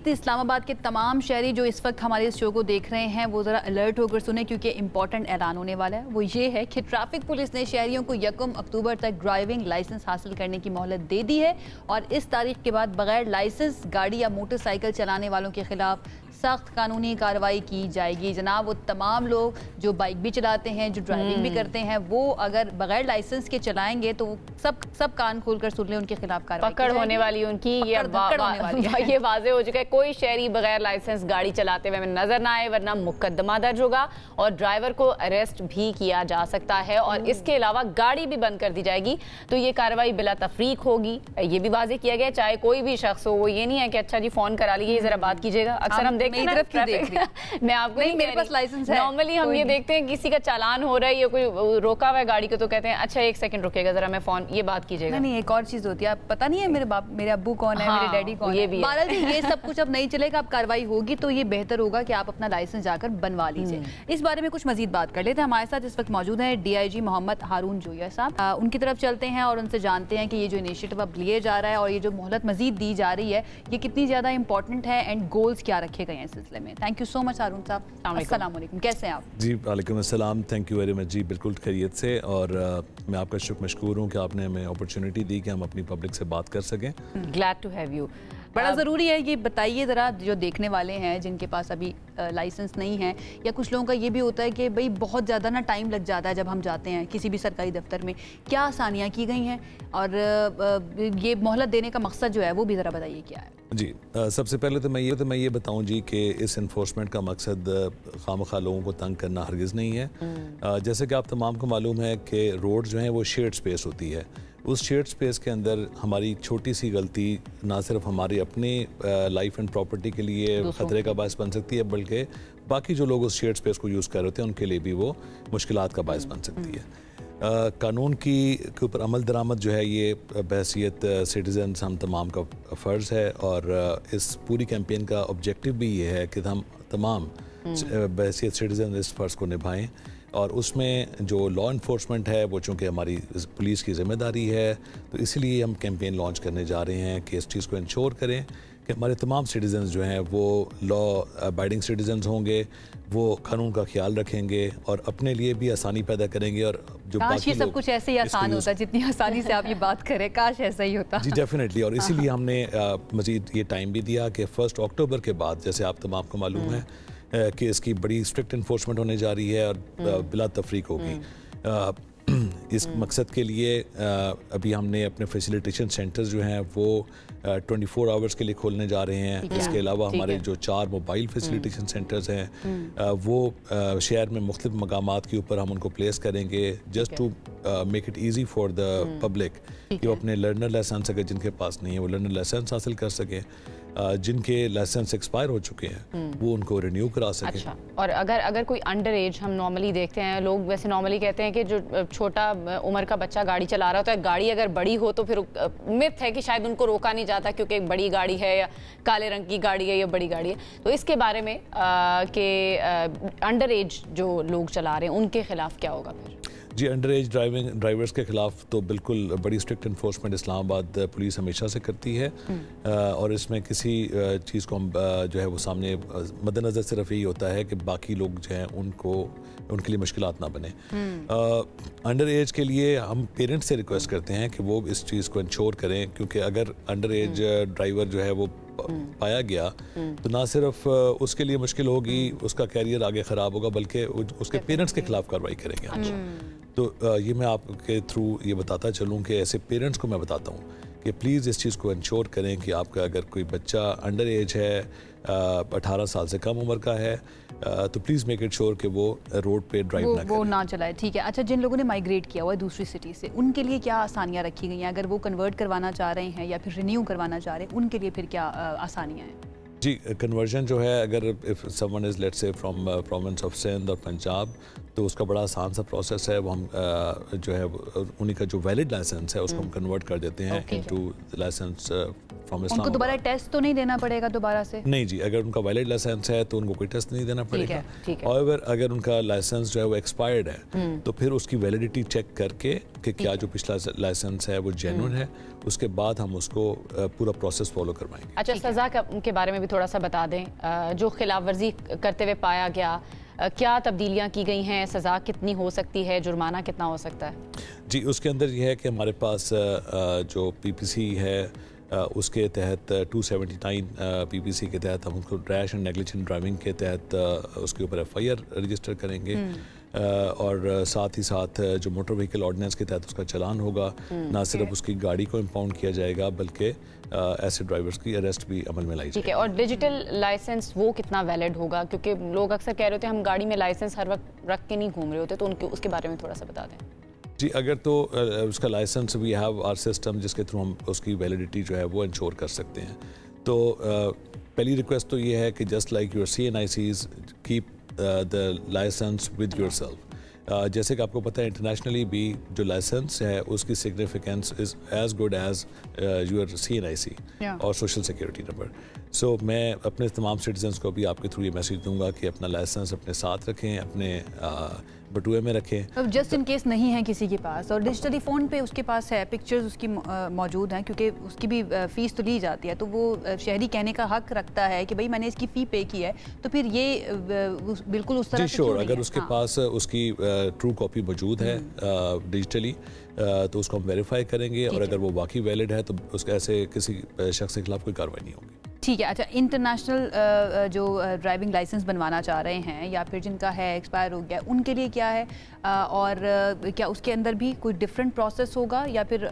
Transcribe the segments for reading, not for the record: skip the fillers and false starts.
चाहती इस्लामाबाद के तमाम शहरी जो इस वक्त हमारे इस शो को देख रहे हैं वो ज़रा अलर्ट होकर सुने, क्योंकि इंपॉर्टेंट ऐलान होने वाला है। वो ये है कि ट्रैफिक पुलिस ने शहरियों को 1 अक्टूबर तक ड्राइविंग लाइसेंस हासिल करने की मोहलत दे दी है और इस तारीख के बाद बगैर लाइसेंस गाड़ी या मोटरसाइकिल चलाने वालों के खिलाफ सख्त कानूनी कार्रवाई की जाएगी। जनाब, वो तमाम लोग जो बाइक भी चलाते हैं, जो ड्राइविंग भी करते हैं, वो अगर बगैर लाइसेंस के चलाएंगे तो सब कान खोलकर सुन लें, उनके खिलाफ कार्रवाई पकड़ होने वाली उनकी। ये वाजे हो चुका है, कोई शहरी बगैर लाइसेंस गाड़ी चलाते हुए नजर ना आए, वरना मुकदमा दर्ज होगा और ड्राइवर को अरेस्ट भी किया जा सकता है और इसके अलावा गाड़ी भी बंद कर दी जाएगी। तो ये कार्रवाई बिला तफरीक होगी, ये भी वाजे किया गया, चाहे कोई भी शख्स हो। वो ये नहीं है कि अच्छा जी फोन करा लीजिए, जरा बात कीजिएगा। अक्सर हम मैं आपको नहीं, मेरे पास लाइसेंस है। नॉर्मली हम ये देखते हैं किसी का चालान हो रहा है या कोई रोका हुआ है गाड़ी को, तो कहते हैं अच्छा 1 सेकंड रुकेगा, जरा मैं फोन ये बात कीजिएगा। नहीं, एक और चीज होती है, पता नहीं है मेरे अब्बू कौन है, मेरे डैडी कौन है। बहरहाल ये सब कुछ अब नहीं चलेगा, अब कार्रवाई होगी तो ये बेहतर होगा कि आप अपना लाइसेंस जाकर बनवा लीजिए। इस बारे में कुछ मजीद बात कर लेते हैं। हमारे साथ इस वक्त मौजूद है DIG मोहम्मद हारून जोया साहब। उनकी तरफ चलते हैं और उनसे जानते हैं कि ये जो इनिशिएटिव अब लिए जा रहा है और ये जो मोहलत मजीद दी जा रही है, ये कितनी ज्यादा इंपॉर्टेंट है एंड गोल्स क्या रखे गए हैं इस सिलसिले में। थैंक यू सो मच हारून साहब। अस्सलाम वालेकुम, कैसे हैं आप? जी वालेकुम अस्सलाम, थैंक यू वेरी मच जी, बिल्कुल खैरियत से। और मैं आपका शुक्र मशकूर हूँ कि आपने हमें अपॉर्चुनिटी दी कि हम अपनी पब्लिक से बात कर सकें। Glad to have you. बड़ा ज़रूरी है, ये बताइए ज़रा, जो देखने वाले हैं जिनके पास अभी लाइसेंस नहीं है, या कुछ लोगों का ये भी होता है कि भाई बहुत ज़्यादा ना टाइम लग जाता है जब हम जाते हैं किसी भी सरकारी दफ्तर में, क्या आसानियाँ की गई हैं और ये मोहलत देने का मकसद जो है वो भी ज़रा बताइए क्या है? जी, सबसे पहले तो मैं ये बताऊं जी कि इस इन्फोर्समेंट का मकसद खामखा लोगों को तंग करना हरगिज़ नहीं है। जैसे कि आप तमाम को मालूम है कि रोड जो है वो शेयर्ड स्पेस होती है। उस शेयर्ड स्पेस के अंदर हमारी छोटी सी गलती ना सिर्फ हमारी अपनी लाइफ एंड प्रॉपर्टी के लिए ख़तरे का बायस बन सकती है, बल्कि बाकी जो लोग उस शेयर्ड स्पेस को यूज़ कर रहे होते हैं उनके लिए भी वो मुश्किलात का बायस बन सकती है। कानून के ऊपर अमल दरामद जो है ये बहैसियत सिटीज़न्स हम तमाम का फ़र्ज़ है और इस पूरी कैंपेन का ऑब्जेक्टिव भी ये है कि हम तमाम बहैसियत सिटीज़न इस फ़र्ज़ को निभाएं और उसमें जो लॉ इन्फोर्समेंट है वो चूँकि हमारी पुलिस की ज़िम्मेदारी है, तो इसीलिए हम कैंपेन लॉन्च करने जा रहे हैं कि इस चीज़ को इंश्योर करें कि हमारे तमाम सिटीज़न्स जो हैं वो लॉ अबाइडिंग सिटीज़न्स होंगे, वो कानून का ख्याल रखेंगे और अपने लिए भी आसानी पैदा करेंगे। और जो बाकी सब कुछ ऐसे ही आसान होता, जितनी आसानी से आप ये बात करें, काश ऐसा ही होता। जी डेफिनेटली, और इसीलिए हमने मज़ीद ये टाइम भी दिया कि 1 अक्टूबर के बाद, जैसे आप तमाम को मालूम है कि इसकी बड़ी स्ट्रिक्ट इन्फोर्समेंट होने जा रही है और बिला तफरीक होगी। इस मकसद के लिए अभी हमने अपने फैसिलिटेशन सेंटर्स जो हैं वो 24 आवर्स के लिए खोलने जा रहे हैं। इसके अलावा हमारे जो 4 मोबाइल फैसिलिटेशन सेंटर्स हैं वो शहर में मुख्तलिफ मकामात के ऊपर हम उनको प्लेस करेंगे, just to make it easy for the public कि वो अपने लर्नर लाइसेंस, अगर जिनके पास नहीं है वो लर्नर लाइसेंस हासिल कर सकें, जिनके लाइसेंस एक्सपायर हो चुके हैं वो उनको रिन्यू करा सकें। अच्छा, और अगर कोई अंडर एज, हम नॉर्मली देखते हैं लोग वैसे नॉर्मली कहते हैं कि जो छोटा उम्र का बच्चा गाड़ी चला रहा होता है, गाड़ी अगर बड़ी हो तो फिर मिथ है कि शायद उनको रोका नहीं जाता क्योंकि एक बड़ी गाड़ी है या काले रंग की गाड़ी है या बड़ी गाड़ी है। तो इसके बारे में कि अंडर एज जो लोग चला रहे हैं उनके खिलाफ क्या होगा फिर? जी, अंडर एज ड्राइवर्स के ख़िलाफ़ तो बिल्कुल बड़ी स्ट्रिक्ट इन्फोर्समेंट इस्लामाबाद पुलिस हमेशा से करती है और इसमें किसी चीज़ को हम जो है वो सामने मद्देनज़र सिर्फ यही होता है कि बाकी लोग जो हैं उनके लिए मुश्किलात ना बने। अंडर एज के लिए हम पेरेंट्स से रिक्वेस्ट करते हैं कि वो इस चीज़ को इंश्योर करें, क्योंकि अगर अंडर एज ड्राइवर जो है वो पाया गया तो ना सिर्फ उसके लिए मुश्किल होगी, उसका कैरियर आगे ख़राब होगा, बल्कि उसके पेरेंट्स के खिलाफ कार्रवाई करेंगे हम। तो ये मैं आपके थ्रू ये बताता चलूँ कि ऐसे पेरेंट्स को मैं बताता हूँ कि प्लीज़ इस चीज़ को इंश्योर करें कि आपका अगर कोई बच्चा अंडर एज है, 18 साल से कम उम्र का है, तो प्लीज़ मेक इट श्योर कि वो रोड पे ड्राइव ना चलाए। ठीक है। अच्छा, जिन लोगों ने माइग्रेट किया हुआ है दूसरी सिटी से, उनके लिए क्या आसानियाँ रखी गई हैं? अगर वो कन्वर्ट करवाना चाह रहे हैं या फिर रिन्यू करवाना चाह रहे हैं, उनके लिए फिर क्या आसानियाँ हैं? जी, कन्वर्जन जो है, अगर if someone is let's say from province of Sindh और पंजाब, तो उसका बड़ा आसान सा प्रोसेस है। वो हम जो है उन्हीं का जो वैलिड लाइसेंस है उसको हम कन्वर्ट कर देते हैं इनटू लाइसेंस फ्रॉम इस्लामाबाद। उनको दोबारा टेस्ट तो नहीं देना पड़ेगा दोबारा से? नहीं जी, अगर उनका वैलिड लाइसेंस है तो उनको कोई टेस्ट नहीं देना पड़ेगा। और अगर उनका लाइसेंस जो है वो एक्सपायर्ड है तो फिर उसकी वैलिडिटी चेक करके कि क्या जो पिछला लाइसेंस है वो जेन्युइन है, उसके बाद हम उसको पूरा प्रोसेस फॉलो करवाएंगे। अच्छा, सज़ा के बारे में भी थोड़ा सा बता दें, जो खिलाफ वर्जी करते हुए पाया गया, क्या तब्दीलियां की गई हैं, सज़ा कितनी हो सकती है, जुर्माना कितना हो सकता है? जी, उसके अंदर ये है कि हमारे पास जो पीपीसी है उसके तहत 279 पीपीसी के तहत हम उनको रैश एंड नेग्लिजेंट ड्राइविंग के तहत उसके ऊपर एफआईआर रजिस्टर करेंगे और साथ ही साथ जो मोटर व्हीकल ऑर्डिनेंस के तहत उसका चालान होगा। ना सिर्फ उसकी गाड़ी को इम्पाउंड किया जाएगा बल्कि ऐसे ड्राइवर्स की अरेस्ट भी अमल में लाई जाएगी। ठीक है, और डिजिटल लाइसेंस वो कितना वैलिड होगा, क्योंकि लोग अक्सर कह रहे होते हैं हम गाड़ी में लाइसेंस हर वक्त रख के नहीं घूम रहे होते, तो उनके उसके बारे में थोड़ा सा बता दें। जी, अगर तो उसका licence we have our system जिसके थ्रू हम उसकी वैलिडिटी जो है वो इंश्योर कर सकते हैं। तो पहली रिक्वेस्ट तो ये है कि just like your CNICs keep the licence with yourself. जैसे कि आपको पता है इंटरनेशनली भी जो लाइसेंस है उसकी significance is as good as your CNIC और सोशल सिक्योरिटी नंबर। सो मैं अपने तमाम सिटीजन्स को भी आपके थ्रू ये मैसेज दूंगा कि अपना लाइसेंस अपने साथ रखें, अपने बटुए में रखें। अब जस्ट इन केस नहीं है किसी के पास और डिजिटली फ़ोन पे उसके पास है, पिक्चर्स उसकी मौजूद हैं, क्योंकि उसकी भी फ़ीस तो ली जाती है, तो वो शहरी कहने का हक रखता है कि भाई मैंने इसकी फ़ी पे की है, तो फिर ये बिल्कुल उस तरह से श्योर अगर उसके पास उसकी ट्रू कॉपी मौजूद है डिजिटली तो उसको हम वेरीफाई करेंगे और अगर वो वाकई वैलिड है तो उसके ऐसे किसी शख्स के खिलाफ कोई कार्रवाई नहीं होगी। ठीक है। अच्छा, इंटरनेशनल जो ड्राइविंग लाइसेंस बनवाना चाह रहे हैं या फिर जिनका है एक्सपायर हो गया, उनके लिए क्या है और क्या उसके अंदर भी कोई डिफरेंट प्रोसेस होगा या फिर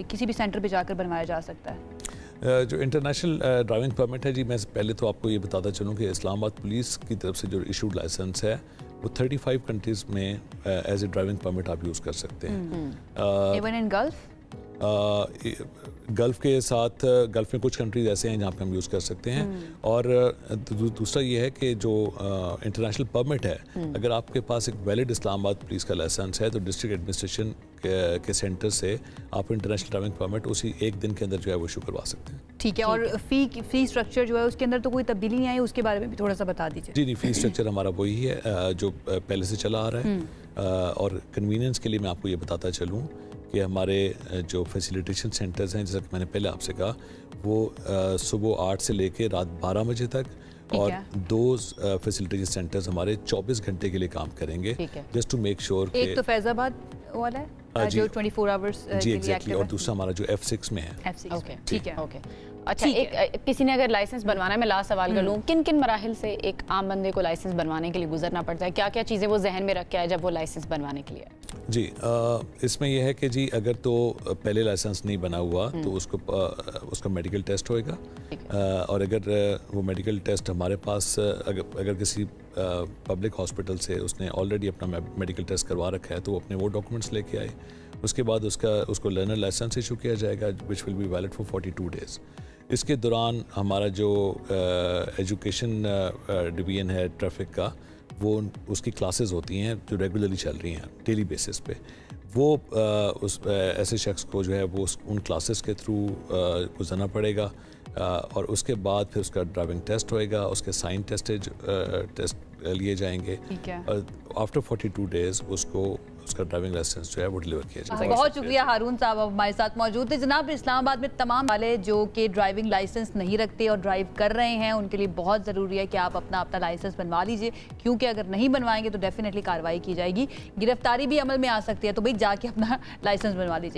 किसी भी सेंटर पे जाकर बनवाया जा सकता है? जो इंटरनेशनल ड्राइविंग परमिट है जी, मैं पहले तो आपको ये बताता चलूँ कि इस्लामाबाद पुलिस की तरफ से जो इशूड लाइसेंस है वो 35 कंट्रीज़ में एज ए ड्राइविंग परमिट आप यूज़ कर सकते हैं। Even in gulf? गल्फ़ के साथ गल्फ़ में कुछ कंट्रीज ऐसे हैं जहाँ पे हम यूज़ कर सकते हैं। और दूसरा ये है कि जो इंटरनेशनल परमिट है, अगर आपके पास एक वैलिड इस्लामाबाद पुलिस का लाइसेंस है तो डिस्ट्रिक्ट एडमिनिस्ट्रेशन के सेंटर से आप इंटरनेशनल ड्राइविंग परमिट उसी एक दिन के अंदर जो है वो इशू करवा सकते हैं। ठीक है। और फ़ी स्ट्रक्चर जो है उसके अंदर तो कोई तब्दीली नहीं आई, उसके बारे में भी थोड़ा सा बता दीजिए। जी नहीं, फ़ी स्ट्रक्चर हमारा वही है जो पहले से चला आ रहा है। और कन्वीनियंस के लिए मैं आपको ये बताता चलूँ कि हमारे जो फैसिलिटेशन सेंटर्स हैं, जैसा कि मैंने पहले आपसे कहा, वो सुबह 8 से लेकर रात 12 बजे तक, और 2 फैसिलिटेशन सेंटर्स हमारे 24 घंटे के लिए काम करेंगे, जस्ट टू मेक श्योर। एक तो फैजाबाद वाला है जो 24 आवर्स जी एग्जैक्टली, और दूसरा हमारा जो F6 में है। F6 ठीक है। ओके, अच्छा, किसी ने अगर लाइसेंस बनवाना है, मैं लास्ट सवाल कर लूँ, किन किन मराहिल से एक आम बंदे को लाइसेंस बनवाने के लिए गुजरना पड़ता है? क्या क्या चीज़ें वो जहन में रख के आए जब वो लाइसेंस बनवाने के लिए? जी, इसमें यह है कि जी अगर तो पहले लाइसेंस नहीं बना हुआ तो उसका मेडिकल टेस्ट होएगा, और अगर वो मेडिकल टेस्ट हमारे पास अगर किसी पब्लिक हॉस्पिटल से उसने ऑलरेडी अपना मेडिकल टेस्ट करवा रखा है तो वो अपने वो डॉक्यूमेंट्स लेके आए। उसके बाद उसको लर्नर लाइसेंस इशू किया जाएगा which will be valid for 42 days. इसके दौरान हमारा जो एजुकेशन डिवीजन है ट्रैफिक का, वो उसकी क्लासेस होती हैं जो रेगुलरली चल रही हैं डेली बेसिस पे, वो उस ऐसे शख्स को जो है वो उन क्लासेस के थ्रू गुजरना पड़ेगा, और उसके बाद फिर उसका ड्राइविंग टेस्ट होएगा, उसके साइन टेस्ट लिए जाएंगे, और आफ्टर 42 डेज़ उसका ड्राइविंग लाइसेंस जो है वो डिलीवर किया जाएगा। बहुत शुक्रिया हारून साहब, हमारे साथ मौजूद थे। जनाब, इस्लामाबाद में तमाम वाले जो कि ड्राइविंग लाइसेंस नहीं रखते और ड्राइव कर रहे हैं, उनके लिए बहुत ज़रूरी है कि आप अपना लाइसेंस बनवा लीजिए, क्योंकि अगर नहीं बनवाएंगे तो डेफिनेटली कार्रवाई की जाएगी, गिरफ्तारी भी अमल में आ सकती है। तो भाई जाके अपना लाइसेंस बनवा लीजिए।